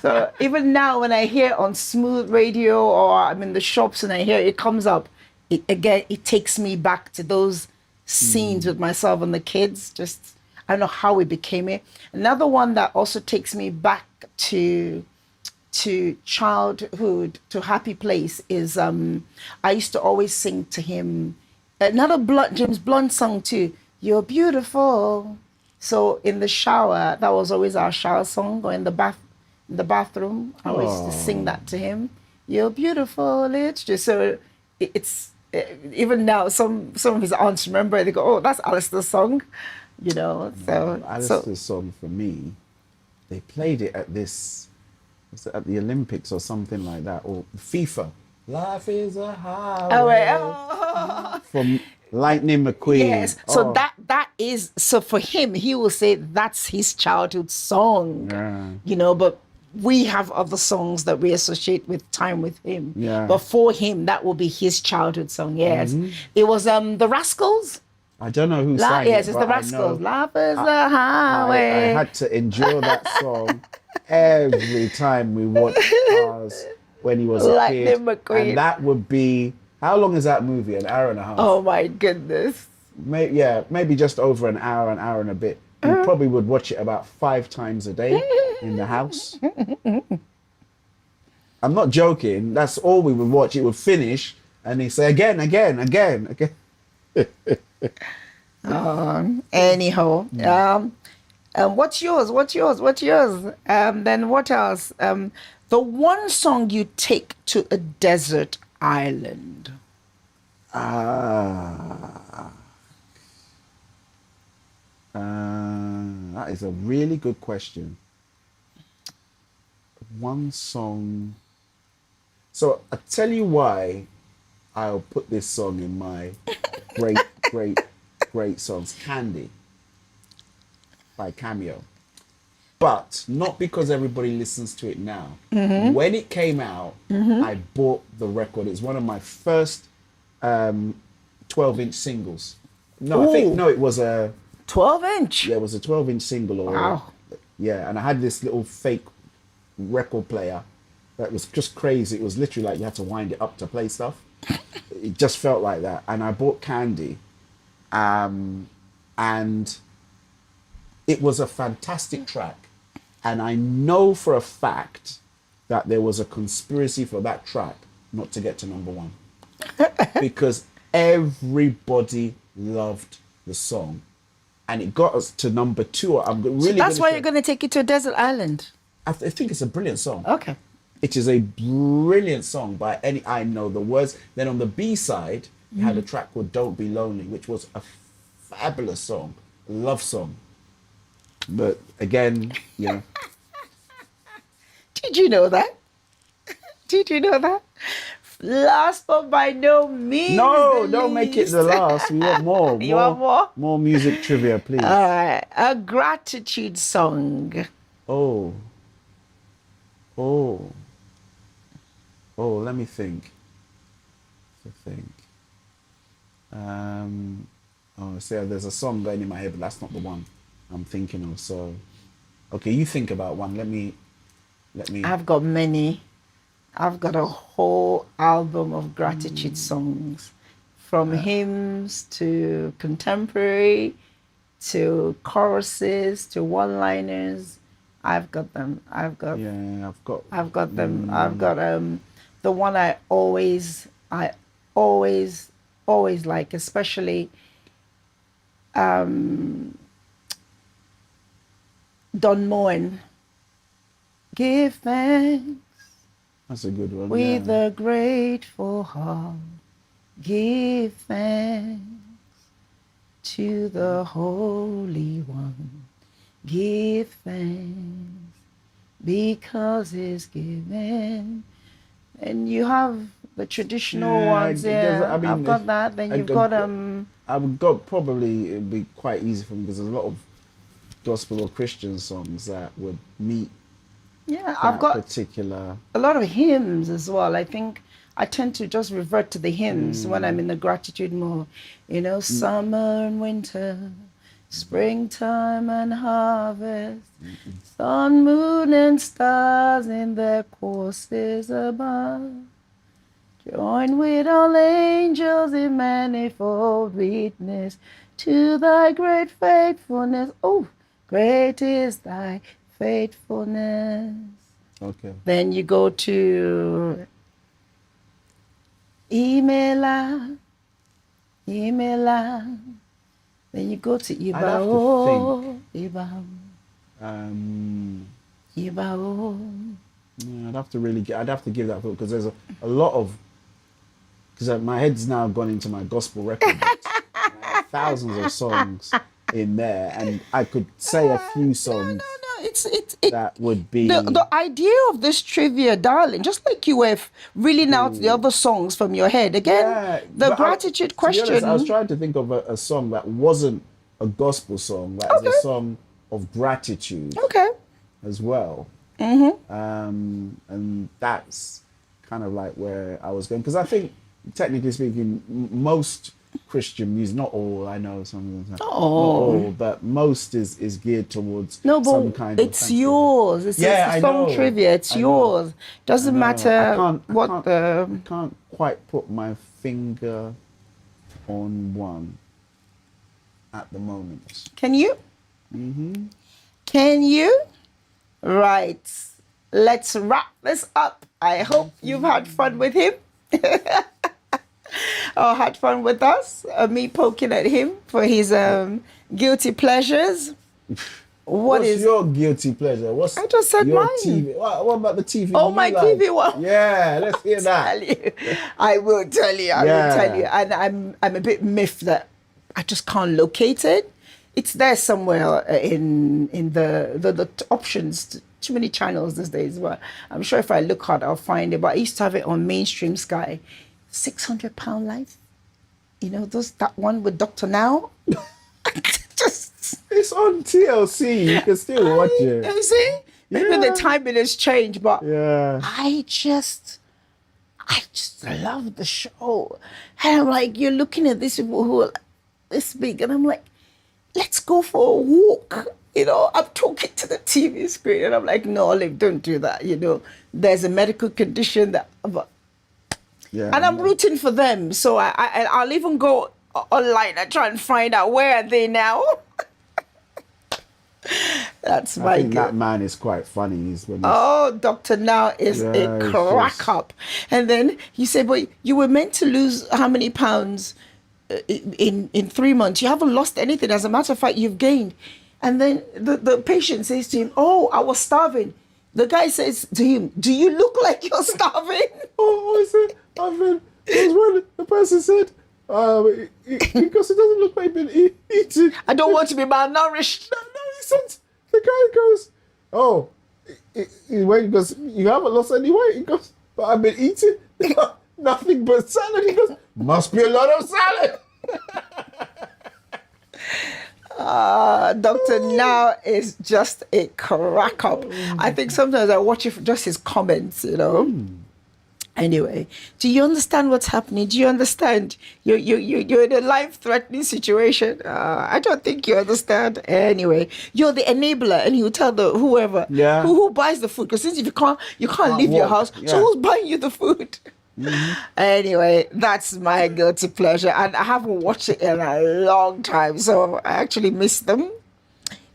So even now, when I hear on smooth radio or I'm in the shops and I hear it comes up, it takes me back to those scenes with myself and the kids. Just, I don't know how it became it. Another one that also takes me back to childhood, to happy place, is I used to always sing to him another James Blunt song too, You're Beautiful. So in the shower, that was always our shower song, or in the bathroom, I always used to sing that to him. You're beautiful. It's just so it's even now some of his aunts remember, they go, oh, that's Alistair's song, you know. So Alistair's song for me, they played it at at the Olympics or something like that, or FIFA. Life is a highway. From Lightning McQueen. Yes. So that is, so for him, he will say that's his childhood song. Yeah. You know, but we have other songs that we associate with time with him. Yeah. But for him, that will be his childhood song. Yes. It was the Rascals. I don't know who sang Yes, it, it's but the Rascals. I know Life is a highway. I had to endure that song every time we watched ours when he was a Lightning kid. McQueen. And that would be, how long is that movie? An hour and a half? Oh my goodness. Maybe just over an hour and a bit. We probably would watch it about 5 times a day in the house. I'm not joking. That's all we would watch. It would finish and he'd say again. Anyhow, what's yours? Then what else? The one song you take to a desert island. That is a really good question. One song. So I tell you why I'll put this song in my great, great, great songs. Candy by Cameo. But not because everybody listens to it now. When it came out, I bought the record. It's one of my first 12-inch singles. No, I think, Ooh. no, it was a 12-inch. Yeah, it was a 12-inch single. Or, Wow. Yeah, and I had this little fake record player that was just crazy. It was literally like you had to wind it up to play stuff. It just felt like that. And I bought Candy. And it was a fantastic track. And I know for a fact that there was a conspiracy for that track not to get to number one. Because everybody loved the song. And it got us to number two. I'm really. So that's gonna why say- you're going to take it to a desert island. I think it's a brilliant song. Okay. It is a brilliant song by any. I know the words. Then on the B side, you had a track called "Don't Be Lonely," which was a fabulous song, love song. But again, you know, Did you know that? Did you know that? Last but by no means. no, the don't make it least. the last. We want more. You want more? More music trivia, please. All right. A gratitude song. Oh. Let me think. So there's a song going in my head, but that's not the one I'm thinking of. So, okay, you think about one. Let me. I've got many. I've got a whole album of gratitude songs, from hymns to contemporary, to choruses, to one-liners. I've got them. I've got them. I've got the one I always like, especially Don Moen. Give thanks That's a good one. with yeah. a grateful heart. Give thanks to the Holy One. Give thanks because it's given. And you have the traditional ones. Yeah, I've got that. Then you've got I've got probably it'd be quite easy for me because there's a lot of gospel or Christian songs that would meet I've got particular. a lot of hymns as well. I think I tend to just revert to the hymns when I'm in the gratitude mode. You know, summer and winter, springtime and harvest, sun, moon, and stars in their courses above. Join with all angels in manifold witness to thy great faithfulness. Oh, great is thy faithfulness. Okay. Then you go to Imela. Then you go to Ibao. Ibao. Ibao. Yeah, I'd have to give that thought because there's a lot of, because my head's now gone into my gospel record books. I have thousands of songs in there, and I could say a few songs No. It's that would be. the idea of this trivia, darling. Just like you were reeling out the other songs from your head again. Yeah, The but gratitude to be question. honest, I was trying to think of a song that wasn't a gospel song, that is a song of gratitude Okay. as well. And that's kind of like where I was going, because I think, technically speaking, most Christian music, not all, I know some of them, not all, but most is geared towards No, but some kind of it's thanksgiving. yours. It's Yeah, a I song know. trivia. It's I know. yours. Doesn't I know. matter I can't quite put my finger on one at the moment. Can you? Can you? Right. Let's wrap this up. I hope you've had fun with him. Or had fun with us. Me poking at him for his guilty pleasures. What's your guilty pleasure? I just said your mine. TV? What about the TV? Oh, you my like? TV one. Yeah, let's hear that. Tell you. I will tell you. I will tell you. And I'm a bit miffed that I just can't locate it. It's there somewhere in the options too many channels these days, but I'm sure if I look hard, I'll find it. But I used to have it on mainstream Sky. £600 life. You know, that one with Dr. Now. Just It's on TLC. You can still watch it. you see? Maybe the Yeah. timing has changed, but Yeah. I just love the show. And I'm like, you're looking at these people who are this big, and I'm like, let's go for a walk. You know, I'm talking to the TV screen, and I'm like, no, Olive, don't do that. You know, there's a medical condition that, Yeah. and I'm rooting for them. So I'll even go online and try and find out where are they now. That's I my think that good. man is quite funny. He's when he's, Oh, Doctor Now is Yeah, a it's crack just- up. And then you say, but you were meant to lose how many pounds in 3 months? You haven't lost anything. As a matter of fact, you've gained. And then the patient says to him, oh, I was starving. The guy says to him, do you look like you're starving? oh, I said, it was when the person said, because it doesn't look like he's been eating. I don't want to be malnourished. No, he said, the guy goes, oh, he goes, you haven't lost any weight. He goes, but I've been eating nothing but salad. He goes, must be a lot of salad. Dr. Now is just a crack up. I think sometimes I watch it for just his comments, you know. Anyway, do you understand what's happening? Do you understand? You're in a life-threatening situation. I don't think you understand. Anyway, you're the enabler, and you tell the whoever Yeah. who buys the food. Because since if you can't leave your walk, house, yeah. so who's buying you the food? Anyway, that's my guilty pleasure, and I haven't watched it in a long time, so I actually miss them.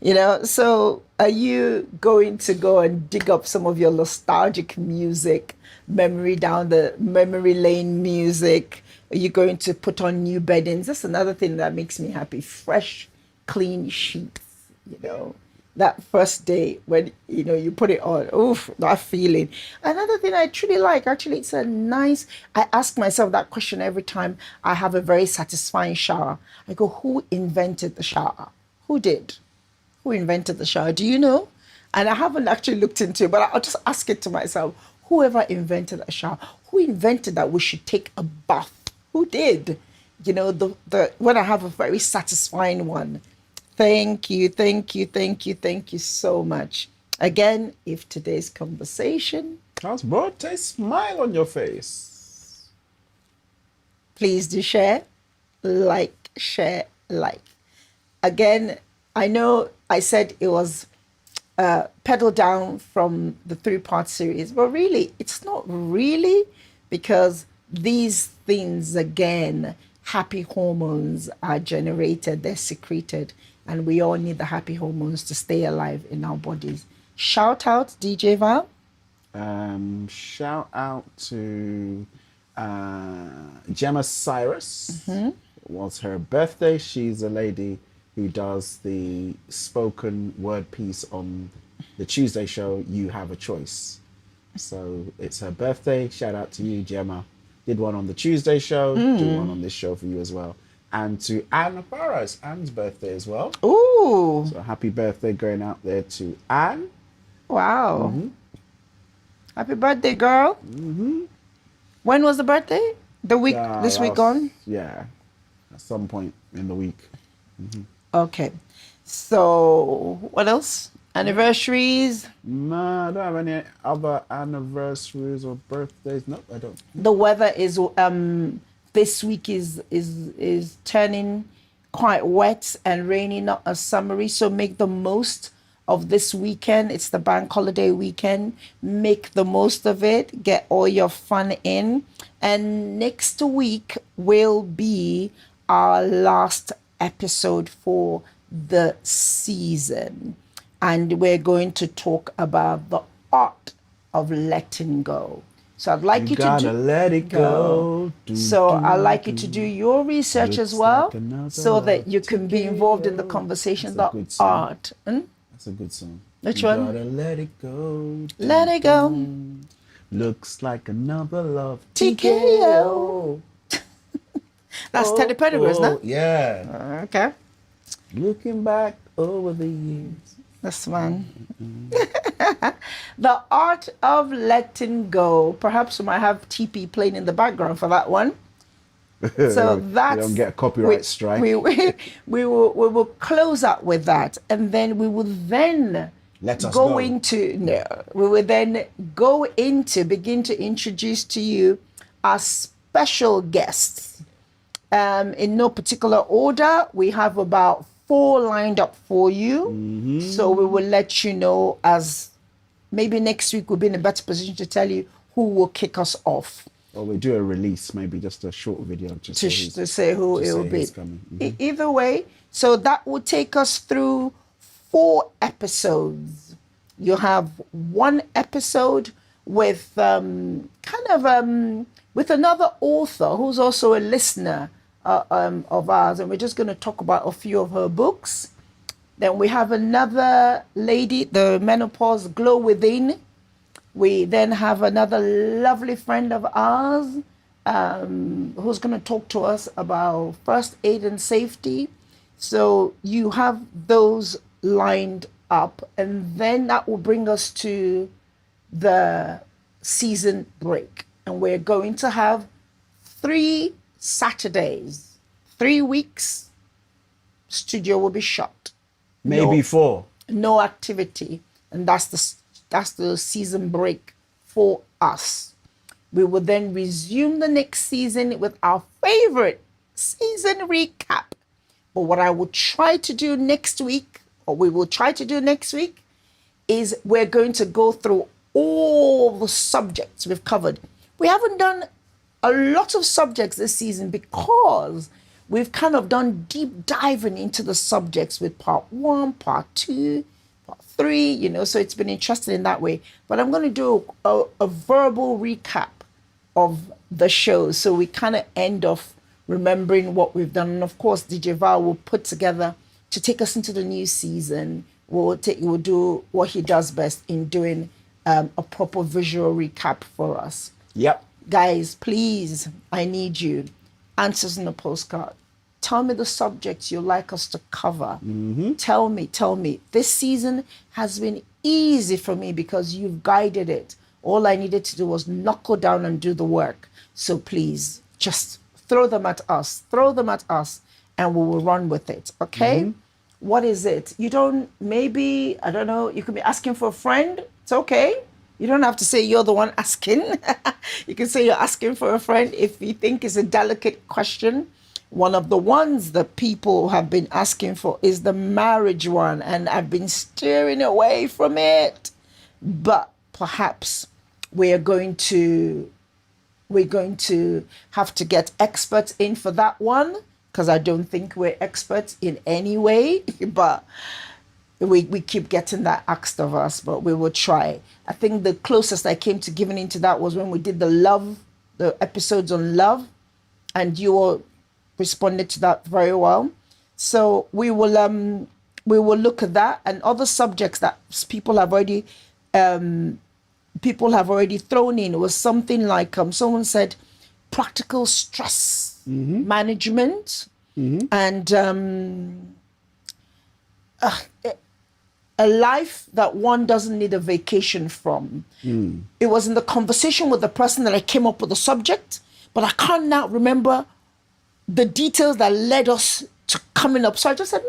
You know, so are you going to go and dig up some of your nostalgic music, down the memory lane music? Are you going to put on new beddings? That's another thing that makes me happy. Fresh, clean sheets, you know. That first day when, you know, you put it on, oof, that feeling. Another thing I truly like, actually, it's a nice, I ask myself that question every time I have a very satisfying shower. I go, who invented the shower? Who did? Who invented the shower? Do you know? And I haven't actually looked into it, but I'll just ask it to myself. Whoever invented a shower, who invented that we should take a bath? Who did? You know, the when I have a very satisfying one. Thank you so much. Again, if today's conversation, Has brought a smile on your face. please do share. Again, I know I said it was pedal down from the 3-part series, but really, it's not really, because these things, again, happy hormones are generated, they're secreted, and we all need the happy hormones to stay alive in our bodies. Shout out DJ Val. Shout out to Gemma Cyrus. It was her birthday. She's a lady who does the spoken word piece on the Tuesday show, You Have a Choice. So it's her birthday. Shout out to you, Gemma. Did one on the Tuesday show, do one on this show for you as well. And to Anne Farrow's Anne's birthday as well. Ooh, So happy birthday going out there to Anne. wow. Happy birthday, girl. When was the birthday? The week, this week gone? Yeah, at some point in the week. Okay. So, what else? Anniversaries? No, I don't have any other anniversaries or birthdays. No, I don't. The weather is this week is turning quite wet and rainy, not as summery. So make the most of this weekend. It's the bank holiday weekend. Make the most of it. Get all your fun in. And next week will be our last episode for the season. And we're going to talk about the art of letting go. So I'd like you to gotta do let it go. so I'd like you to do your research as Looks well, like another so that love you can be involved in the conversation That's a about good song. art. That's a good song. Which You one? Gotta let it go. Let it go. Looks like another love. TKO. That's Teddy Pendergrass, no? Yeah. Okay. Looking back over the years. That's one. The art of letting go. Perhaps we might have TP playing in the background for that one. So that's, you don't get a copyright strike. We will close out with that, and then we will then Let us go. we will then go into begin to introduce to you our special guests. In no particular order, we have about 4 lined up for you. So we will let you know, as maybe next week we'll be in a better position to tell you who will kick us off. Or we do a release, maybe just a short video To say who it will be. Coming. Either way, so that will take us through 4 episodes. You have 1 episode with with another author who's also a listener of ours, and we're just going to talk about a few of her books. Then we have another lady, the Menopause Glow Within. We then have another lovely friend of ours who's going to talk to us about first aid and safety. So you have those lined up, and then that will bring us to the season break. And we're going to have 3 Saturdays, 3 weeks, studio will be shut. Maybe 4. No activity. And that's the season break for us. We will then resume the next season with our favorite season recap. But what I will try to do next week, or we will try to do next week, is we're going to go through all the subjects we've covered. We haven't done a lot of subjects this season because we've kind of done deep diving into the subjects with part 1, part 2, part 3, so it's been interesting in that way. But I'm going to do a verbal recap of the show, so we kind of end off remembering what we've done. And of course, DJ Val will put together to take us into the new season. We'll do what he does best in doing a proper visual recap for us. Yep. Guys, please, I need you. Answers in a postcard. Tell me the subjects you'd like us to cover. Tell me. This season has been easy for me because you've guided it. All I needed to do was knuckle down and do the work. So please, just throw them at us, and we will run with it, okay? What is it? I don't know, you could be asking for a friend. It's okay. You don't have to say you're the one asking. You can say you're asking for a friend if you think it's a delicate question. One of the ones that people have been asking for is the marriage one, and I've been steering away from it. But perhaps we're going to have to get experts in for that one, because I don't think we're experts in any way, but we keep getting that asked of us, but we will try. I think the closest I came to giving into that was when we did the episodes on love, and you all responded to that very well. So we will look at that and other subjects that people have already thrown in. It was something like someone said practical stress management and a life that one doesn't need a vacation from. It was in the conversation with the person that I came up with the subject, but I can't now remember the details that led us to coming up. So I just said,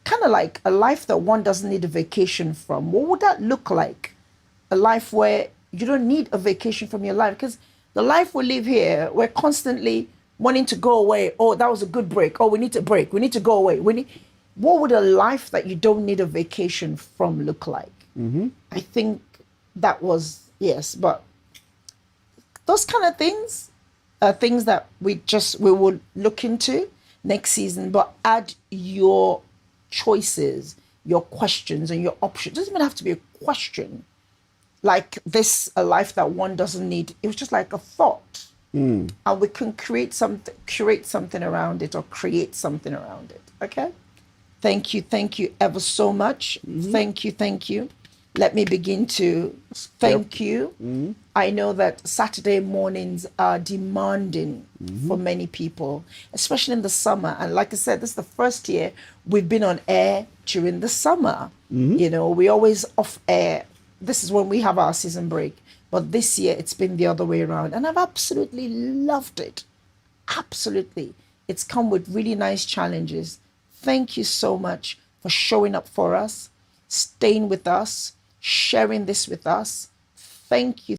kind of like a life that one doesn't need a vacation from. What would that look like? A life where you don't need a vacation from your life, because the life we live here, we're constantly wanting to go away. Oh, that was a good break. Oh, we need to break. We need to go away. What would a life that you don't need a vacation from look like? I think that was, yes, but those kind of things are things that we will look into next season, but add your choices, your questions and your options. It doesn't even have to be a question. Like this, a life that one doesn't need. It was just like a thought. And we can curate something around it or create something around it. Okay? Thank you ever so much. Thank you. Let me begin to thank you. I know that Saturday mornings are demanding for many people, especially in the summer. And like I said, this is the first year we've been on air during the summer. We always off air this is when we have our season break. But this year it's been the other way around, and I've absolutely loved it. Absolutely. It's come with really nice challenges. Thank you so much for showing up for us, staying with us, sharing this with us. Thank you.